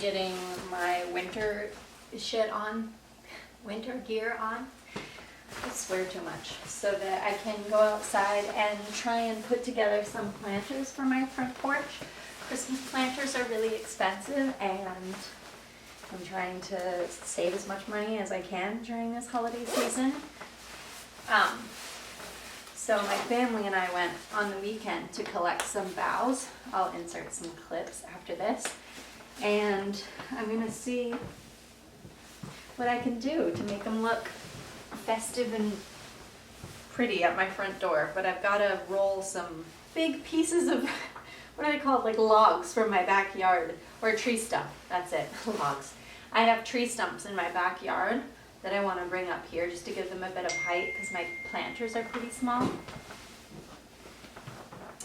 getting my winter shit on, winter gear on. I swear too much, so that I can go outside and try and put together some planters for my front porch. Christmas planters are really expensive, and I'm trying to save as much money as I can during this holiday season. So my family and I went on the weekend to collect some boughs. I'll insert some clips after this. And I'm gonna see what I can do to make them look festive and pretty at my front door. But I've gotta roll some big pieces of, what do they call it, like logs from my backyard, or tree stump, that's it, logs. I have tree stumps in my backyard that I want to bring up here just to give them a bit of height because my planters are pretty small.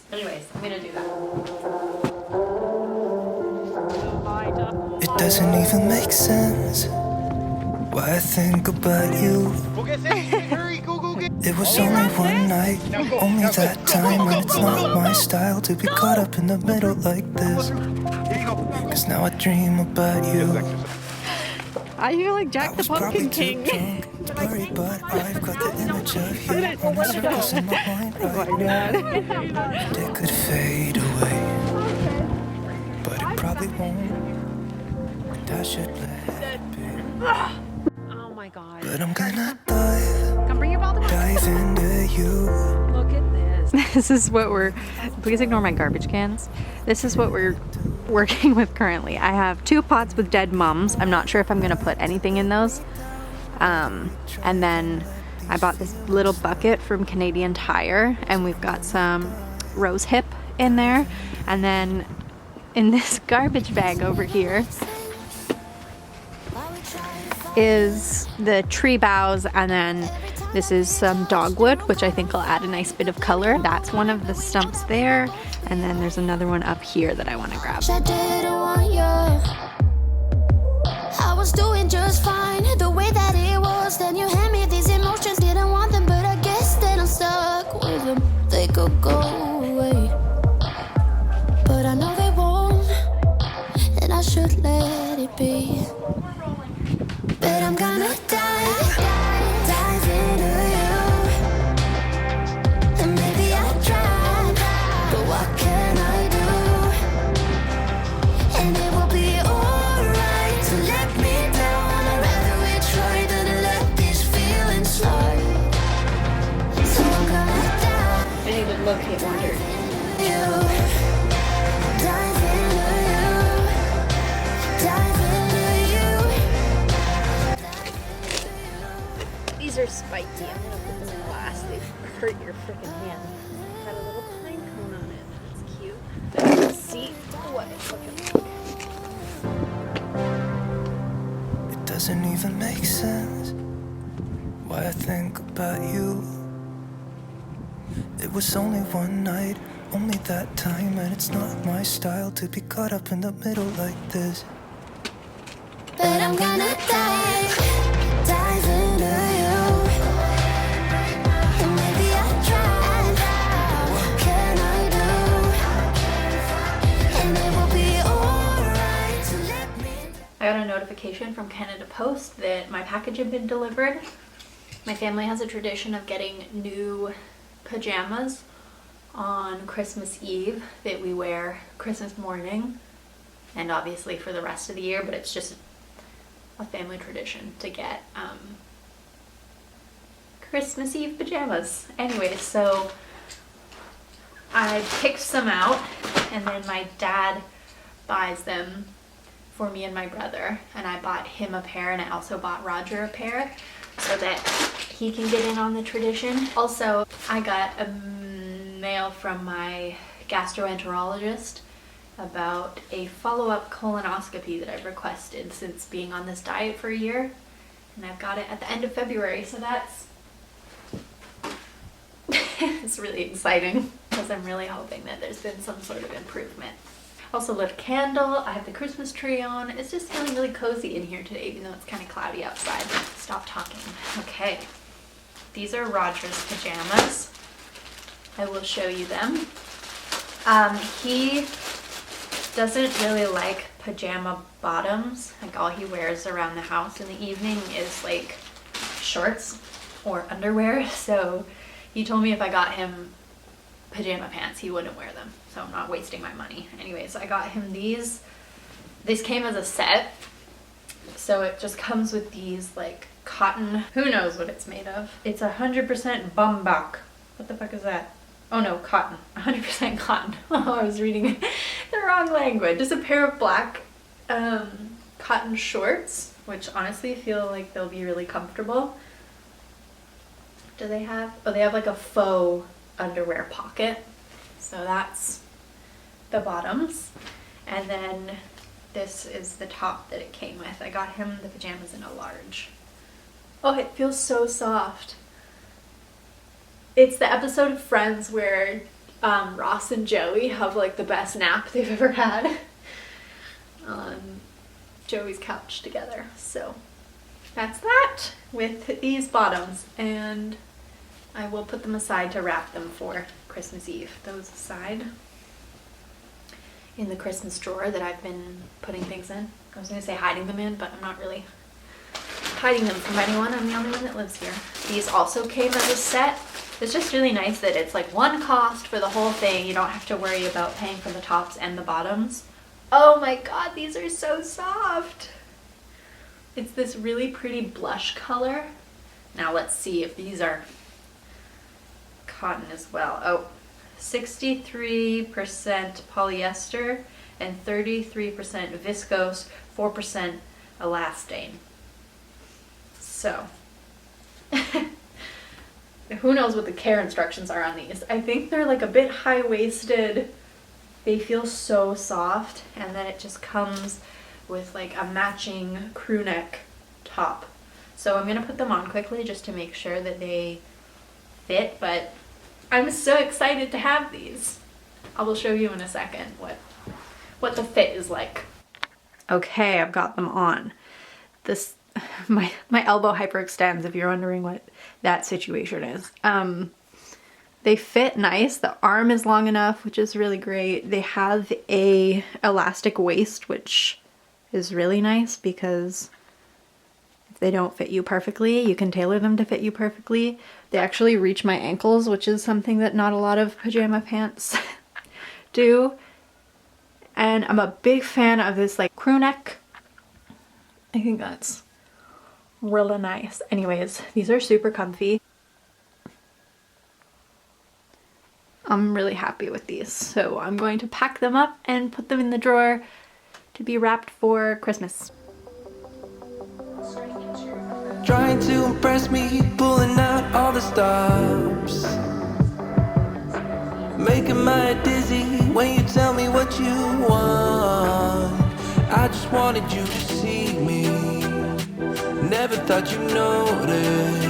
Anyways, I'm gonna do that. It doesn't even make sense why I think about you. It was only one night, only that time, and it's not my style to be caught up in the middle like this. Cause now I dream about you. I feel like Jack the Pumpkin King. Drunk to worry, but I've got the image of you on the surface in my mind right now. And it could fade away, but it probably won't. And I should let it be. Oh my god. But I'm gonna dive Come bring your ball to into you. Look at this. This is what we're, please ignore my garbage cans. This is what we're working with currently. I have 2 pots with dead mums. I'm not sure if I'm gonna put anything in those. And then I bought this little bucket from Canadian Tire, and we've got some rose hip in there. And then in this garbage bag over here is the tree boughs, and then this is some dogwood, which I think will add a nice bit of color. That's one of the stumps there, and then there's another one up here that I want to grab. I didn't want you. I was doing just fine the way that it was. Then you hand me these emotions, didn't want them, but I guess that I'm stuck with them. They could go away, but I know they won't, and I should let it be. But I'm gonna dive into you. And maybe I tried, but what can I do? And it will be alright to let me down. I'd rather we try than to let these feelings slide. So I'm gonna dive I need to locate Wonder. you. Dive into you. Dive into you. These are spiky. I'm gonna put them in glass. They hurt your freaking hand. Got a little pine cone on it. That's cute. Let's see what it's looking like. It doesn't even make sense why I think about you. It was only one night, only that time, and it's not my style to be caught up in the middle like this. But I'm gonna dive into you. And maybe I tried, what can I do? And it will be alright to let me. I got a notification from Canada Post that my package had been delivered. My family has a tradition of getting new pajamas on Christmas Eve that we wear Christmas morning, and obviously for the rest of the year, but it's just a family tradition to get Christmas Eve pajamas. Anyway, so I picked some out, and then my dad buys them for me and my brother, and I bought him a pair, and I also bought Roger a pair so that he can get in on the tradition. Also, I got a mail from my gastroenterologist about a follow-up colonoscopy that I've requested since being on this diet for a year, and I've got it at the end of February, so that's it's really exciting because I'm really hoping that there's been some sort of improvement. Also lit a candle, I have the Christmas tree on. It's just feeling really cozy in here today, even though it's kind of cloudy outside. Stop talking. Okay, these are Roger's pajamas. I will show you them. He doesn't really like pajama bottoms. Like all he wears around the house in the evening is like shorts or underwear. So he told me if I got him pajama pants, he wouldn't wear them. So I'm not wasting my money. Anyways, I got him these. This came as a set. So it just comes with these like cotton, who knows what it's made of. It's 100% bumbac. What the fuck is that? Oh no, cotton. 100% cotton. Oh, I was reading the wrong language. Just a pair of black cotton shorts, which honestly feel like they'll be really comfortable. Do they have? Oh, they have like a faux underwear pocket. So that's the bottoms. And then this is the top that it came with. I got him the pajamas in a large. Oh, it feels so soft. It's the episode of Friends where Ross and Joey have like the best nap they've ever had on Joey's couch together. So that's that with these bottoms, and I will put them aside to wrap them for Christmas Eve. Those aside in the Christmas drawer that I've been putting things in. I was gonna say hiding them in, but I'm not really hiding them from anyone. I'm the only one that lives here. These also came as a set. It's just really nice that it's like one cost for the whole thing. You don't have to worry about paying for the tops and the bottoms. Oh my god, these are so soft. It's this really pretty blush color. Now let's see if these are cotton as well. Oh, 63% polyester and 33% viscose, 4% elastane. So, who knows what the care instructions are on these. I think they're like a bit high-waisted. They feel so soft, and then it just comes with like a matching crew neck top. So I'm gonna put them on quickly just to make sure that they fit, but I'm so excited to have these. I will show you in a second what the fit is like. Okay, I've got them on. This my elbow hyperextends, if you're wondering what that situation is. They fit nice. The arm is long enough, which is really great. They have a elastic waist, which is really nice because if they don't fit you perfectly, you can tailor them to fit you perfectly. They actually reach my ankles, which is something that not a lot of pajama pants do. And I'm a big fan of this like crew neck. I think that's really nice. Anyways, these are super comfy. I'm really happy with these, so I'm going to pack them up and put them in the drawer to be wrapped for Christmas. Trying to impress me, pulling out all the stops, making my head dizzy when you tell me what you want. I just wanted you to see me, never thought you'd notice.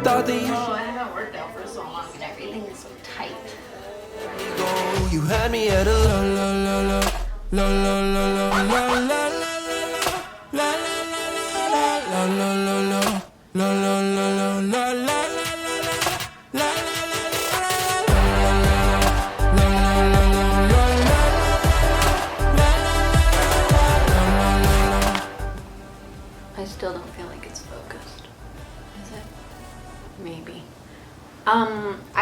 Thought that you I haven't worked out for so long and everything is so tight. go. You had me at a la la la la la la la la la la la la la la la. I still don't feel like it's focused. Is it? Maybe.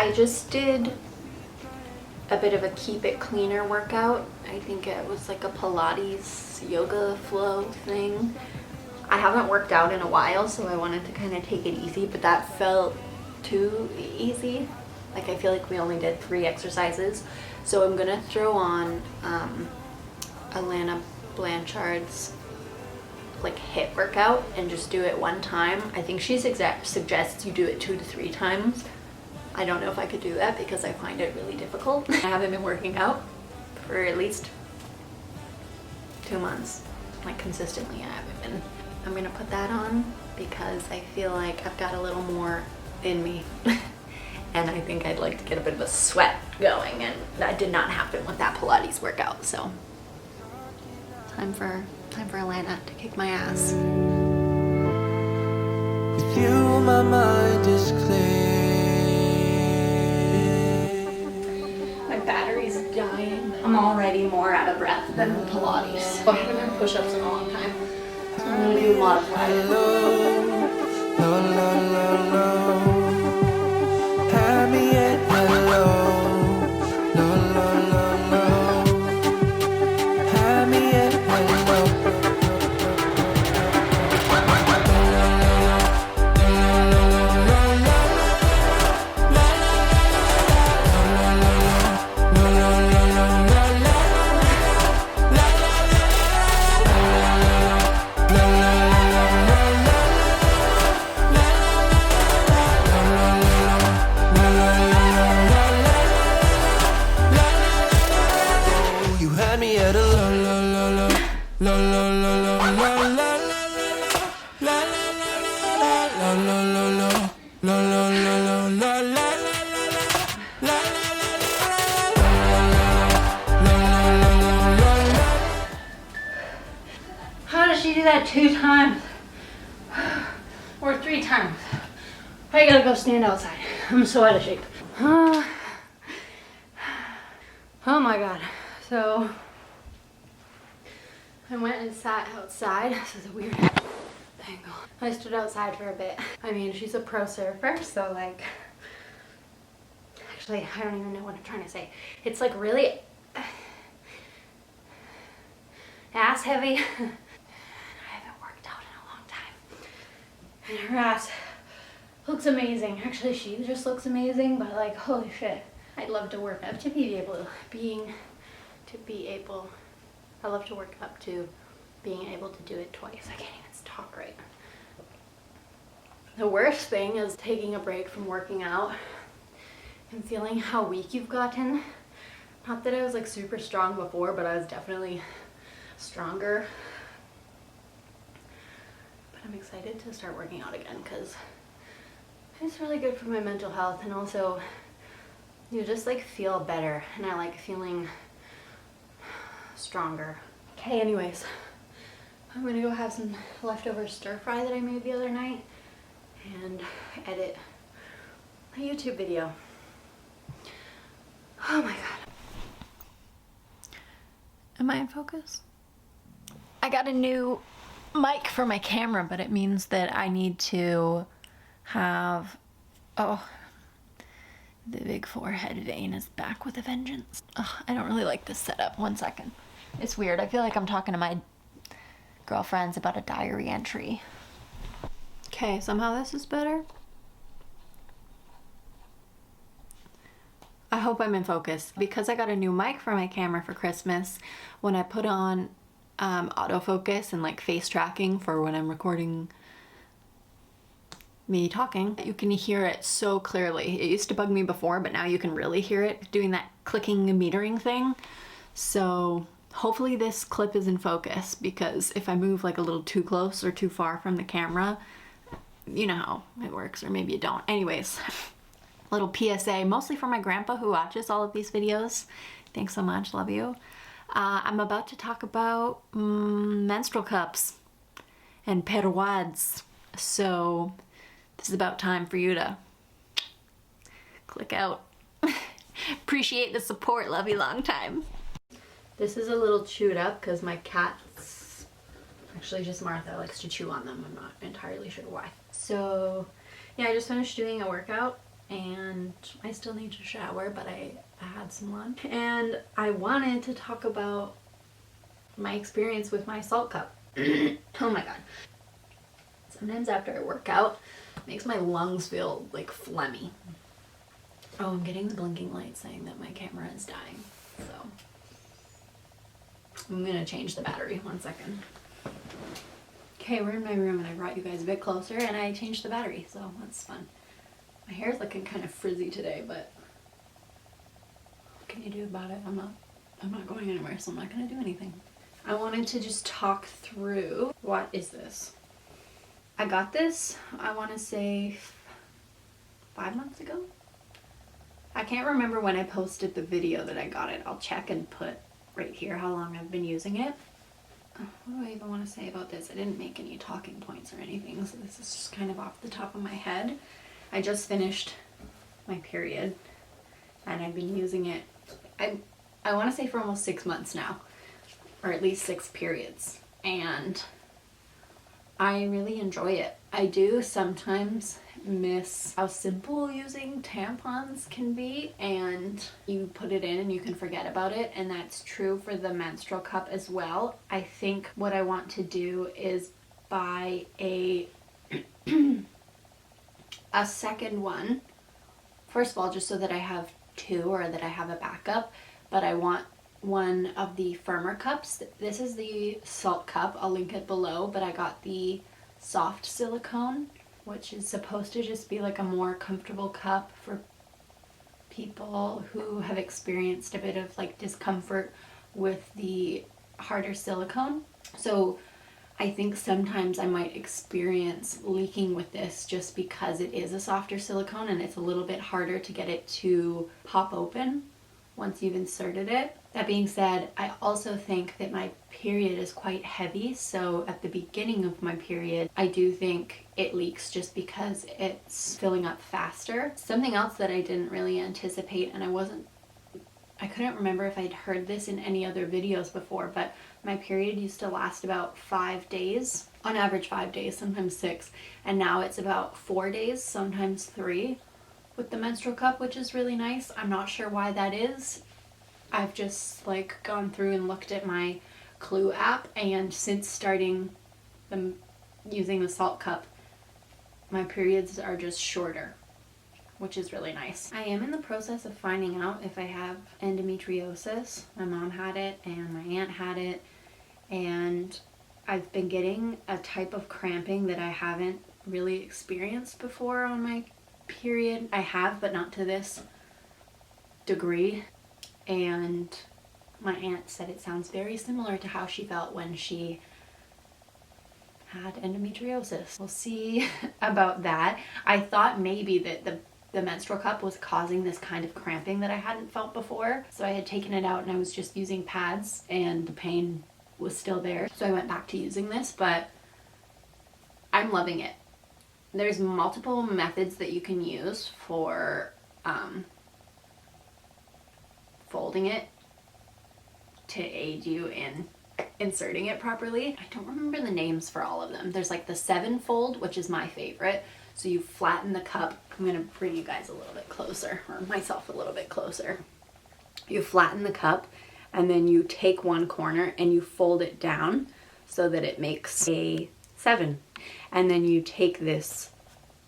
I just did a bit of a keep it cleaner workout. I think it was like a Pilates yoga flow thing. I haven't worked out in a while, so I wanted to kind of take it easy, but that felt too easy. Like I feel like we only did 3 exercises. So I'm gonna throw on Alana Blanchard's like HIIT workout and just do it one time. I think she suggests you do it 2 to 3 times. I don't know if I could do that because I find it really difficult. I haven't been working out for at least 2 months, like consistently. I haven't been. I'm gonna put that on because I feel like I've got a little more in me and I think I'd like to get a bit of a sweat going, and that did not happen with that Pilates workout. So time for Alana to kick my ass. With you, my mind is clear. My battery's dying. I'm already more out of breath than Pilates. I haven't done push-ups in a long time, so I'm gonna do modified. Had me at hello. Had me at hello. You had me at a la la la la la la la la la la la la la la How does she do that 2 times? Or 3 times? I gotta go stand outside. I'm so out of shape. Oh my god. So I went and sat outside. This is a weird angle. I stood outside for a bit. I mean, she's a pro surfer, so like, actually, I don't even know what I'm trying to say. It's like really ass heavy. I haven't worked out in a long time. And her ass looks amazing. Actually, she just looks amazing, but like, holy shit. I'd love to work up to I love to work up to being able to do it twice. I can't even talk right. The worst thing is taking a break from working out and feeling how weak you've gotten. Not that I was like super strong before, but I was definitely stronger. But I'm excited to start working out again because it's really good for my mental health, and also you just like feel better, and I like feeling stronger. Okay, anyways, I'm gonna go have some leftover stir fry that I made the other night and edit a YouTube video. Oh my god. Am I in focus? I got a new mic for my camera, but it means that I need to have, oh, the big forehead vein is back with a vengeance. Ugh, I don't really like this setup. 1 second. It's weird. I feel like I'm talking to my girlfriends about a diary entry. Okay, somehow this is better. I hope I'm in focus. Because I got a new mic for my camera for Christmas, when I put on autofocus and like face tracking for when I'm recording me talking, you can hear it so clearly. It used to bug me before, but now you can really hear it doing that clicking metering thing. So hopefully this clip is in focus, because if I move like a little too close or too far from the camera, you know how it works, or maybe you don't. Anyways, little PSA, mostly for my grandpa who watches all of these videos. Thanks so much, love you. I'm about to talk about menstrual cups and periods. So this is about time for you to click out. Appreciate the support, love you long time. This is a little chewed up because my cat's, actually just Martha, likes to chew on them. I'm not entirely sure why. So yeah, I just finished doing a workout and I still need to shower, but I had some lunch. And I wanted to talk about my experience with my Saalt cup. Oh my god. Sometimes after I work out, it makes my lungs feel like phlegmy. Oh, I'm getting the blinking light saying that my camera is dying, so I'm gonna change the battery. 1 second. Okay, we're in my room and I brought you guys a bit closer and I changed the battery, so that's fun. My hair's looking kind of frizzy today, but what can you do about it? I'm not going anywhere, so I'm not gonna do anything. I wanted to just talk through, what is this? I got this, I want to say 5 months ago? I can't remember when I posted the video that I got it. I'll check and put right here how long I've been using it. What do I even want to say about this? I didn't make any talking points or anything, so this is just kind of off the top of my head. I just finished my period and I've been using it. I I want to say for almost 6 months now, or at least 6 periods, and I really enjoy it. I do sometimes miss how simple using tampons can be, and you put it in and you can forget about it, and that's true for the menstrual cup as well. I think what I want to do is buy a second one. First of all, just so that I have 2 or that I have a backup, but I want one of the firmer cups. This is the Saalt cup, I'll link it below, but I got the soft silicone, which is supposed to just be like a more comfortable cup for people who have experienced a bit of like discomfort with the harder silicone. So I think sometimes I might experience leaking with this just because it is a softer silicone and it's a little bit harder to get it to pop open once you've inserted it. That being said, I also think that my period is quite heavy, so at the beginning of my period, I do think it leaks just because it's filling up faster. Something else that I didn't really anticipate, and I couldn't remember if I'd heard this in any other videos before, but my period used to last about 5 days, on average 5 days, sometimes 6, and now it's about 4 days, sometimes 3 with the menstrual cup, which is really nice. I'm not sure why that is. I've just like gone through and looked at my Clue app, and since starting using the Saalt cup, my periods are just shorter, which is really nice. I am in the process of finding out if I have endometriosis. My mom had it and my aunt had it, and I've been getting a type of cramping that I haven't really experienced before on my period. I have, but not to this degree. And my aunt said it sounds very similar to how she felt when she had endometriosis. We'll see about that. I thought maybe that the menstrual cup was causing this kind of cramping that I hadn't felt before. So I had taken it out and I was just using pads and the pain was still there. So I went back to using this, but I'm loving it. There's multiple methods that you can use for folding it to aid you in inserting it properly. I don't remember the names for all of them. There's like the 7 fold, which is my favorite. So you flatten the cup. I'm gonna bring you guys a little bit closer, or myself a little bit closer. You flatten the cup and then you take one corner and you fold it down so that it makes a 7. And then you take this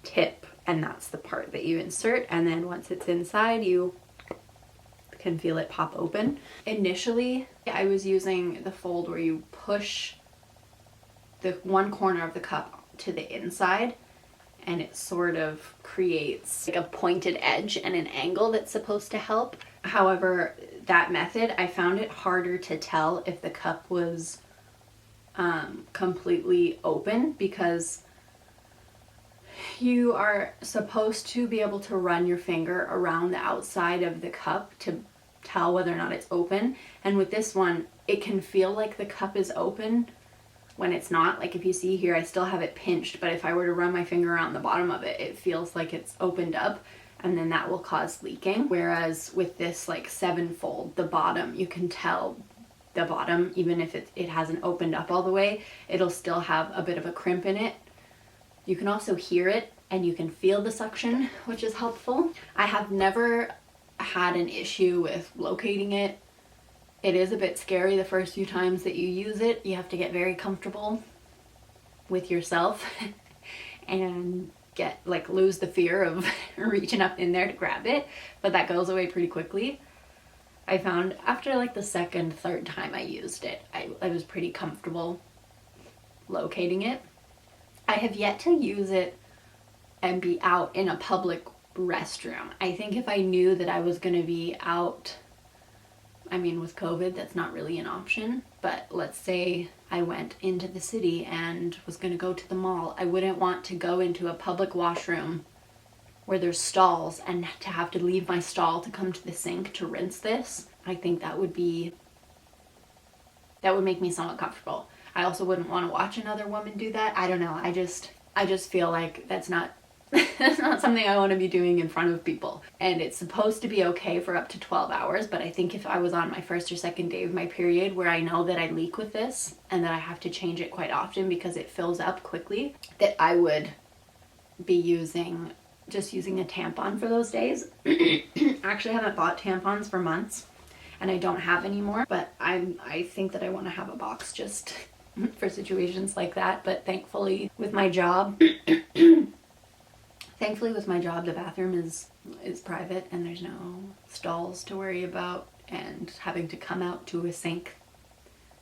tip and that's the part that you insert, and then once it's inside you can feel it pop open. Initially, I was using the fold where you push the one corner of the cup to the inside and it sort of creates like a pointed edge and an angle that's supposed to help. However, that method, I found it harder to tell if the cup was completely open, because you are supposed to be able to run your finger around the outside of the cup to tell whether or not it's open. And with this one, it can feel like the cup is open when it's not. Like if you see here, I still have it pinched, but if I were to run my finger around the bottom of it, it feels like it's opened up, and then that will cause leaking. Whereas with this like 7 fold, the bottom, you can tell the bottom, even if it hasn't opened up all the way, it'll still have a bit of a crimp in it. You can also hear it and you can feel the suction, which is helpful. I have never had an issue with locating it. It is a bit scary the first few times that you use it. You have to get very comfortable with yourself and lose the fear of reaching up in there to grab it, but that goes away pretty quickly. I found after like the 2nd, 3rd time I used it, I was pretty comfortable locating it. I have yet to use it and be out in a public restroom. I think if I knew that I was going to be out, I mean with COVID that's not really an option, but let's say I went into the city and was going to go to the mall, I wouldn't want to go into a public washroom where there's stalls and to have to leave my stall to come to the sink to rinse this. I think that would make me somewhat comfortable. I also wouldn't want to watch another woman do that. I don't know. I just feel like that's not That's not something I want to be doing in front of people. And it's supposed to be okay for up to 12 hours, but I think if I was on my first or second day of my period where I know that I leak with this and that I have to change it quite often because it fills up quickly, that I would be using a tampon for those days. I actually haven't bought tampons for months and I don't have any more, but I think that I want to have a box just for situations like that. But thankfully with my job, the bathroom is private and there's no stalls to worry about and having to come out to a sink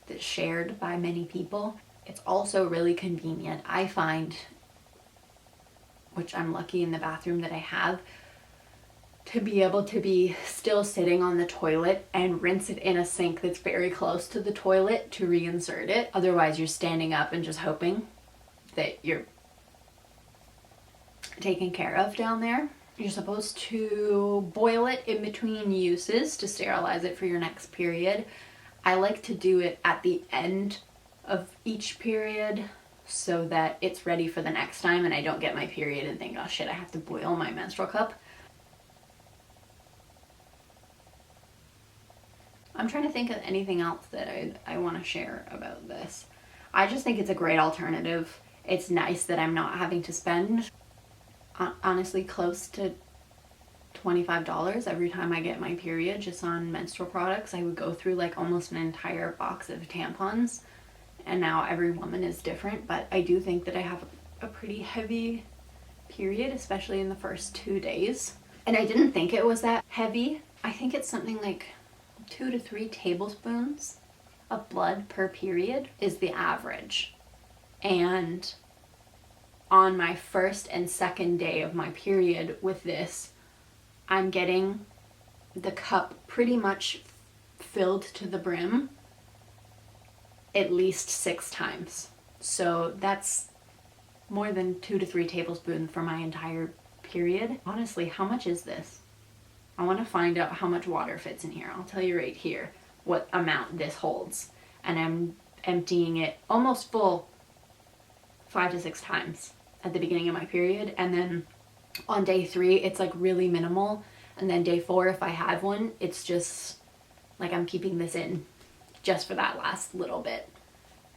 that's shared by many people. It's also really convenient, I find, which I'm lucky in the bathroom that I have, to be able to be still sitting on the toilet and rinse it in a sink that's very close to the toilet to reinsert it. Otherwise, you're standing up and just hoping that you're taken care of down there. You're supposed to boil it in between uses to sterilize it for your next period. I like to do it at the end of each period so that it's ready for the next time and I don't get my period and think, oh shit, I have to boil my menstrual cup. I'm trying to think of anything else that I want to share about this. I just think it's a great alternative. It's nice that I'm not having to spend, honestly, close to $25 every time I get my period just on menstrual products. I would go through like almost an entire box of tampons, and now every woman is different, but I do think that I have a pretty heavy period, especially in the first 2 days. And I didn't think it was that heavy. I think it's something like 2 to 3 tablespoons of blood per period is the average. And on my first and second day of my period with this, I'm getting the cup pretty much filled to the brim at least 6 times. So that's more than 2 to 3 tablespoons for my entire period. Honestly, how much is this? I want to find out how much water fits in here. I'll tell you right here what amount this holds. And I'm emptying it almost full 5 to 6 times at the beginning of my period. And then on day 3, it's like really minimal. And then day 4, if I have one, it's just like I'm keeping this in just for that last little bit.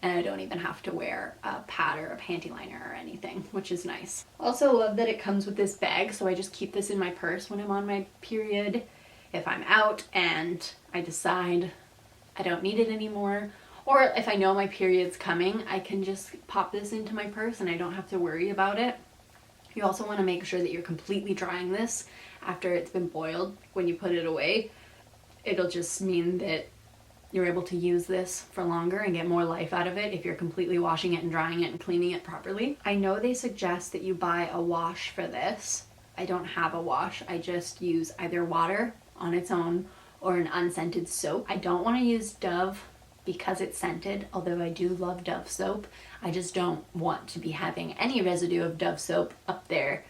And I don't even have to wear a pad or a panty liner or anything, which is nice. Also love that it comes with this bag, so I just keep this in my purse when I'm on my period. If I'm out and I decide I don't need it anymore, or if I know my period's coming, I can just pop this into my purse and I don't have to worry about it. You also want to make sure that you're completely drying this after it's been boiled when you put it away. It'll just mean that you're able to use this for longer and get more life out of it if you're completely washing it and drying it and cleaning it properly. I know they suggest that you buy a wash for this. I don't have a wash. I just use either water on its own or an unscented soap. I don't want to use Dove because it's scented, although I do love Dove soap. I just don't want to be having any residue of Dove soap up there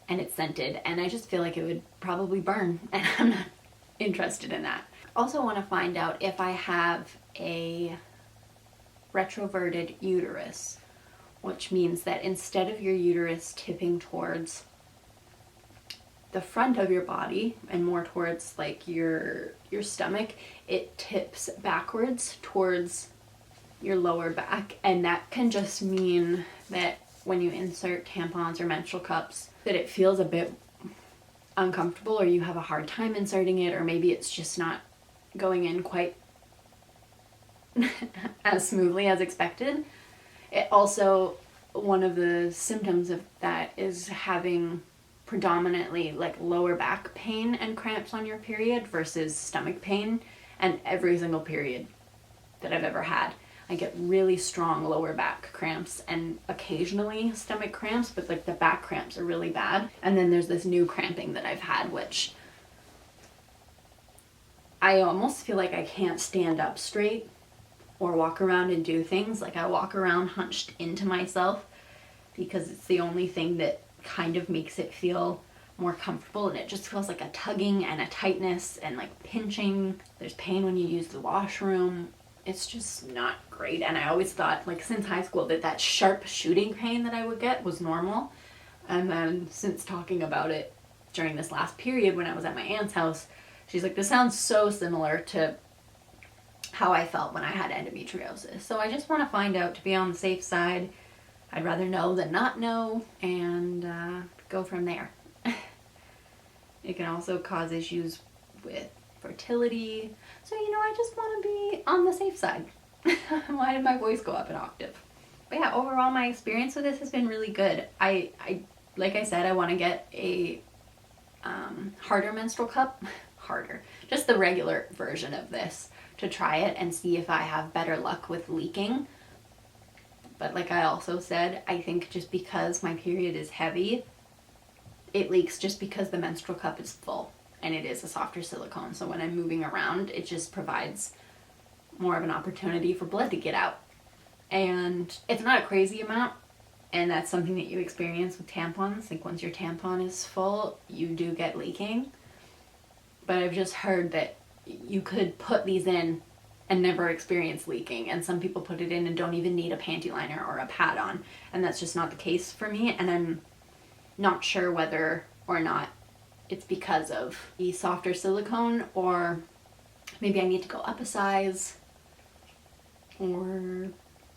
and it's scented, and I just feel like it would probably burn, and I'm not interested in that. Also want to find out if I have a retroverted uterus, which means that instead of your uterus tipping towards the front of your body and more towards like your stomach, it tips backwards towards your lower back. And that can just mean that when you insert tampons or menstrual cups, that it feels a bit uncomfortable, or you have a hard time inserting it, or maybe it's just not going in quite as smoothly as expected. It also, one of the symptoms of that is having predominantly like lower back pain and cramps on your period versus stomach pain. And every single period that I've ever had, I get really strong lower back cramps and occasionally stomach cramps, but like the back cramps are really bad. And then there's this new cramping that I've had, which I almost feel like I can't stand up straight or walk around and do things. Like I walk around hunched into myself because it's the only thing that kind of makes it feel more comfortable, and it just feels like a tugging and a tightness and like pinching. There's pain when you use the washroom. It's just not great. And I always thought, like since high school, that sharp shooting pain that I would get was normal. And then since talking about it during this last period when I was at my aunt's house, she's like, this sounds so similar to how I felt when I had endometriosis. So I just want to find out, to be on the safe side. I'd rather know than not know, and go from there. It can also cause issues with fertility. So, you know, I just want to be on the safe side. Why did my voice go up an octave? But yeah, overall my experience with this has been really good. I like I said, I want to get a harder menstrual cup. Harder. Just the regular version of this to try it and see if I have better luck with leaking. But like I also said, I think just because my period is heavy, it leaks just because the menstrual cup is full and it is a softer silicone. So when I'm moving around, it just provides more of an opportunity for blood to get out. And it's not a crazy amount, and that's something that you experience with tampons. Like once your tampon is full, you do get leaking. But I've just heard that you could put these in and never experience leaking, and some people put it in and don't even need a panty liner or a pad on, and that's just not the case for me. And I'm not sure whether or not it's because of the softer silicone, or maybe I need to go up a size, or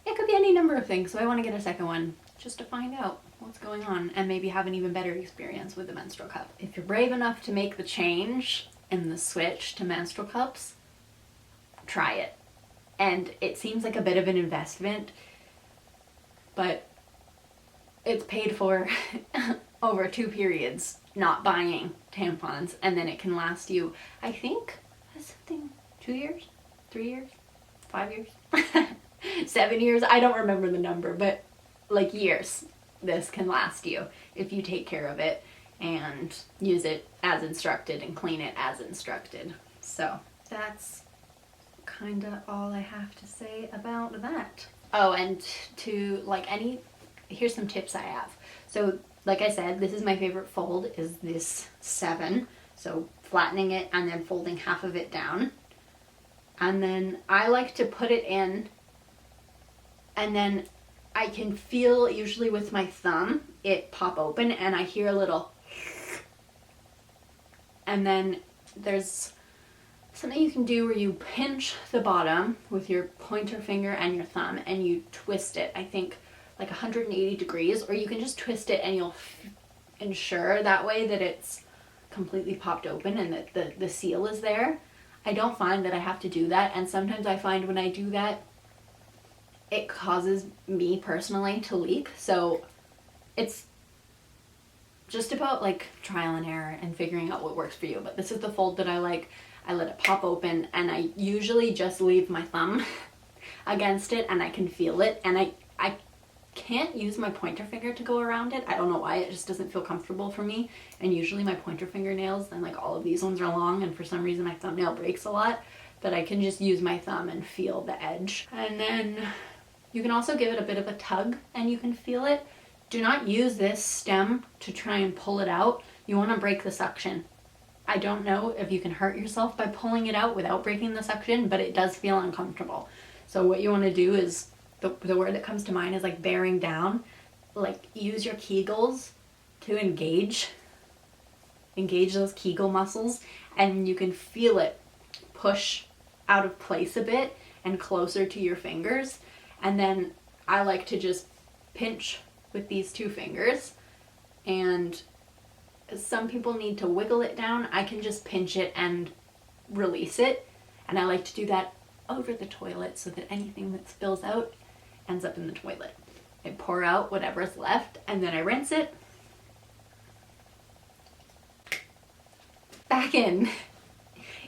it could be any number of things. So I want to get a second one just to find out what's going on and maybe have an even better experience with the menstrual cup. If you're brave enough to make the change and the switch to menstrual cups, try it. And it seems like a bit of an investment, but it's paid for over 2 periods not buying tampons, and then it can last you, I think, something 2 years, 3 years, 5 years, 7 years. I don't remember the number, but like years this can last you if you take care of it and use it as instructed and clean it as instructed. So that's kind of all I have to say about that. Oh, and to here's some tips I have. So like I said, this is my favorite fold, is this 7. So flattening it and then folding half of it down. And then I like to put it in, and then I can feel, usually with my thumb, it pop open, and I hear a little, and then there's something you can do where you pinch the bottom with your pointer finger and your thumb, and you twist it, I think like 180 degrees, or you can just twist it and you'll ensure that way that it's completely popped open and that the seal is there. I don't find that I have to do that, and sometimes I find when I do that, it causes me personally to leak. So it's just about like trial and error and figuring out what works for you. But this is the fold that I like. I let it pop open, and I usually just leave my thumb against it, and I can feel it, and I can't use my pointer finger to go around it. I don't know why, it just doesn't feel comfortable for me. And usually my pointer fingernails, and like all of these ones are long, and for some reason my thumbnail breaks a lot, but I can just use my thumb and feel the edge. And then you can also give it a bit of a tug and you can feel it. Do not use this stem to try and pull it out. You want to break the suction. I don't know if you can hurt yourself by pulling it out without breaking the suction, but it does feel uncomfortable. So what you want to do is, the word that comes to mind is like bearing down. Like use your Kegels to engage those Kegel muscles, and you can feel it push out of place a bit and closer to your fingers. And then I like to just pinch with these 2 fingers, and some people need to wiggle it down. I can just pinch it and release it, and I like to do that over the toilet so that anything that spills out ends up in the toilet. I pour out whatever's left, and then I rinse it back in.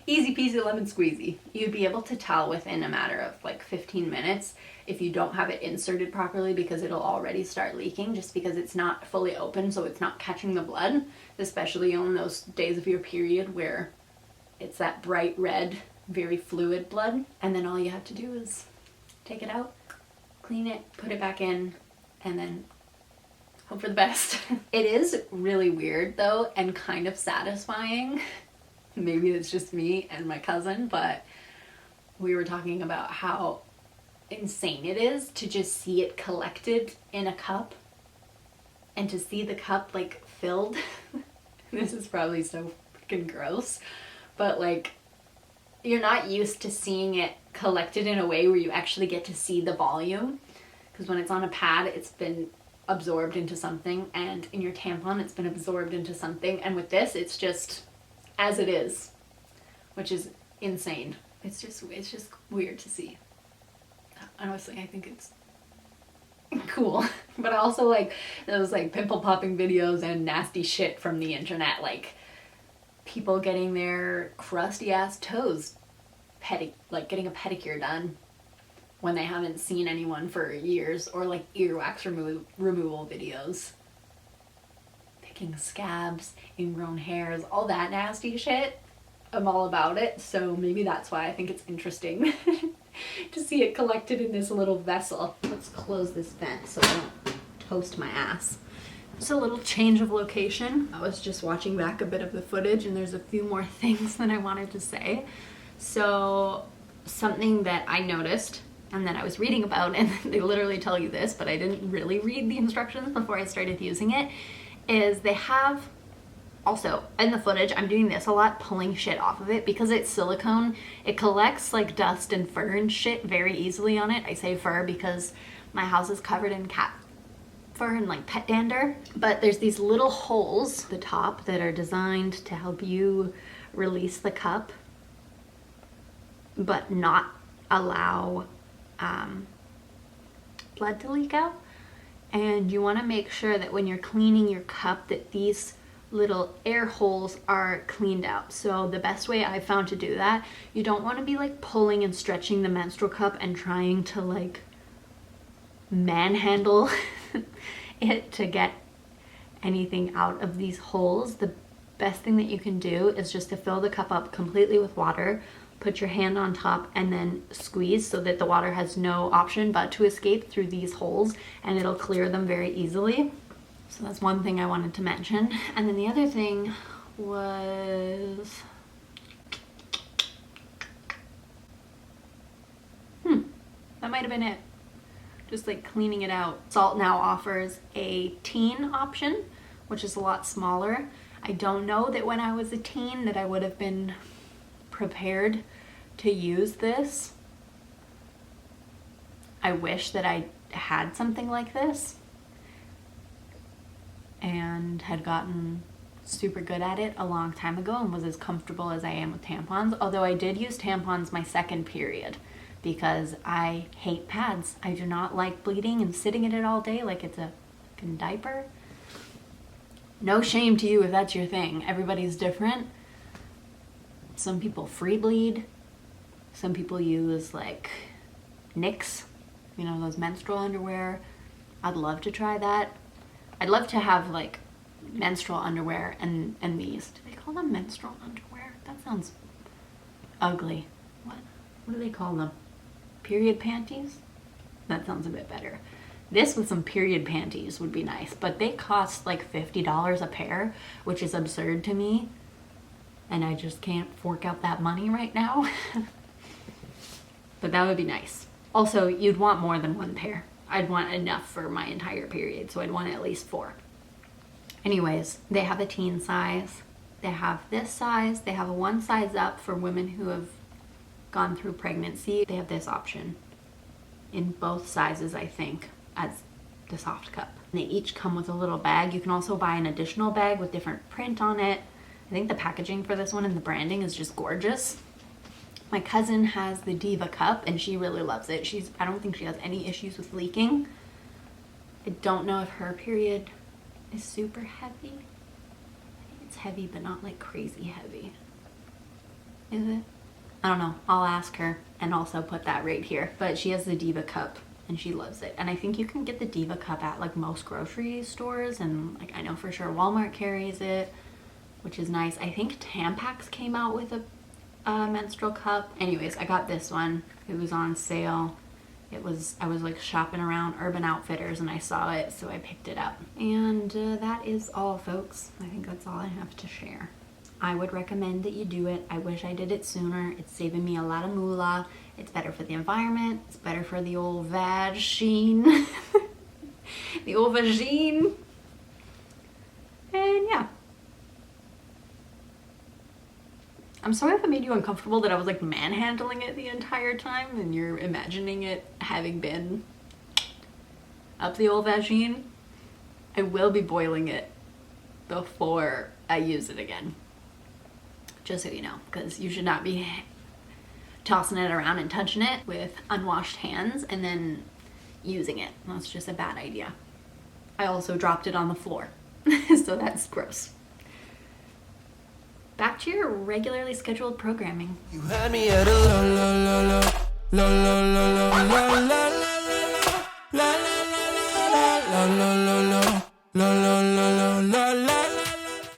Easy peasy lemon squeezy. You'd be able to tell within a matter of like 15 minutes if you don't have it inserted properly, because it'll already start leaking just because it's not fully open, so it's not catching the blood, especially on those days of your period where it's that bright red, very fluid blood. And then all you have to do is take it out, clean it, put it back in, and then hope for the best. It is really weird though, and kind of satisfying. Maybe it's just me and my cousin, but we were talking about how insane it is to just see it collected in a cup and to see the cup like filled, this is probably so freaking gross, but like you're not used to seeing it collected in a way where you actually get to see the volume, because when it's on a pad it's been absorbed into something, and in your tampon it's been absorbed into something, and with this it's just as it is, which is insane. It's just weird to see. Honestly, I think it's cool. But I also like those like pimple popping videos and nasty shit from the internet, like people getting their crusty ass toes like getting a pedicure done when they haven't seen anyone for years, or like earwax removal videos, picking scabs, ingrown hairs, all that nasty shit. I'm all about it, so maybe that's why I think it's interesting to see it collected in this little vessel. Let's close this vent so I don't toast my ass. Just a little change of location. I was just watching back a bit of the footage and there's a few more things that I wanted to say. So something that I noticed and that I was reading about, and they literally tell you this, but I didn't really read the instructions before I started using it, is they have also, in the footage, I'm doing this a lot, pulling shit off of it. Because it's silicone, it collects like dust and fur and shit very easily on it. I say fur because my house is covered in cat fur and like pet dander. But there's these little holes at the top that are designed to help you release the cup, but not allow blood to leak out. And you want to make sure that when you're cleaning your cup that these little air holes are cleaned out. So the best way I've found to do that, you don't want to be like pulling and stretching the menstrual cup and trying to like manhandle it to get anything out of these holes. The best thing that you can do is just to fill the cup up completely with water, put your hand on top and then squeeze so that the water has no option but to escape through these holes, and it'll clear them very easily. So that's one thing I wanted to mention. And then the other thing was, that might have been it. Just like cleaning it out. Saalt now offers a teen option, which is a lot smaller. I don't know that when I was a teen that I would have been prepared to use this. I wish that I had something like this and had gotten super good at it a long time ago and was as comfortable as I am with tampons. Although I did use tampons my second period because I hate pads. I do not like bleeding and sitting in it all day like it's a fucking diaper. No shame to you if that's your thing. Everybody's different. Some people free bleed. Some people use like NICs, you know, those menstrual underwear. I'd love to try that. I'd love to have like menstrual underwear and these. Do they call them menstrual underwear? That sounds ugly. What do they call them? Period panties? That sounds a bit better. This with some period panties would be nice, but they cost like $50 a pair, which is absurd to me. And I just can't fork out that money right now. But that would be nice. Also, you'd want more than one pair. I'd want enough for my entire period, so I'd want at least 4. Anyways, they have a teen size. They have this size. They have a 1 size up for women who have gone through pregnancy. They have this option in both sizes, I think, as the soft cup. And they each come with a little bag. You can also buy an additional bag with different print on it. I think the packaging for this one and the branding is just gorgeous. My cousin has the Diva cup and she really loves it. I don't think she has any issues with leaking. I don't know if her period is super heavy. I think it's heavy, but not like crazy heavy. Is it? I don't know. I'll ask her and also put that right here. But she has the Diva cup and she loves it. And I think you can get the Diva cup at like most grocery stores, and like I know for sure Walmart carries it, which is nice. I think Tampax came out with a menstrual cup. Anyways, I got this one. It was on sale. I was like shopping around Urban Outfitters and I saw it, so I picked it up. And that is all, folks. I think that's all I have to share. I would recommend that you do it. I wish I did it sooner. It's saving me a lot of moolah. It's better for the environment. It's better for the old vagine. The old vagine. I'm sorry if it made you uncomfortable that I was like manhandling it the entire time and you're imagining it having been up the old vagine. I will be boiling it before I use it again. Just so you know, because you should not be tossing it around and touching it with unwashed hands and then using it. That's just a bad idea. I also dropped it on the floor, so that's gross. Back to your regularly scheduled programming. You had me at a la la la la la la